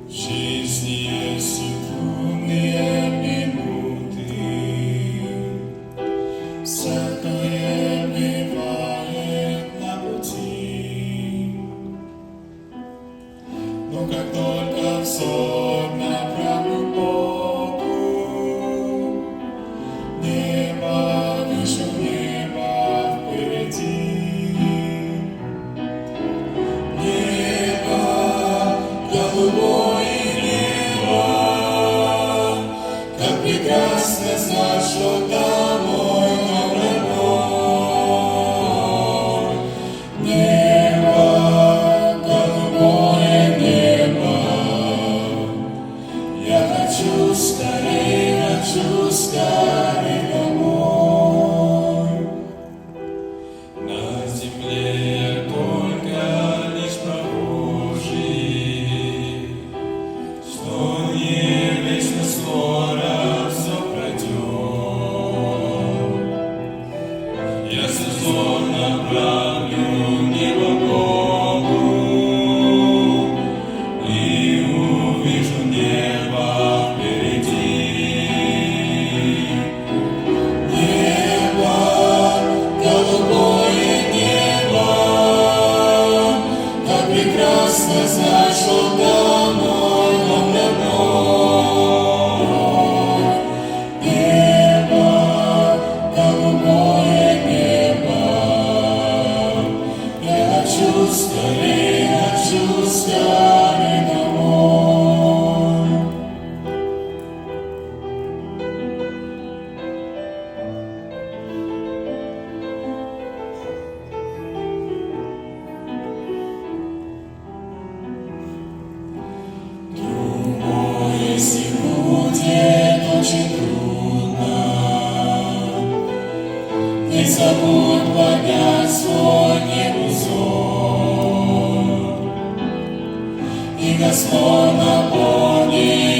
В жизни есть секундные минуты, всякое бывает на пути. Но как только взор направлю к Богу, небо, вижу небо впереди. Небо голубое, как прекрасно знать, что там мой дом родной. Небо, голубое небо, я хочу скорее домой. На земле я только лишь прохожий, что не вечно скоро все пройдет. Я взор направлю в небо Богу и увижу небо впереди. Небо, голубое небо, как прекрасно знать, что там мой дом родной. Небо, голубое небо, я хочу скорее домой. Если будет очень трудно, не забудь поднять свой небозор, и Господь наполнит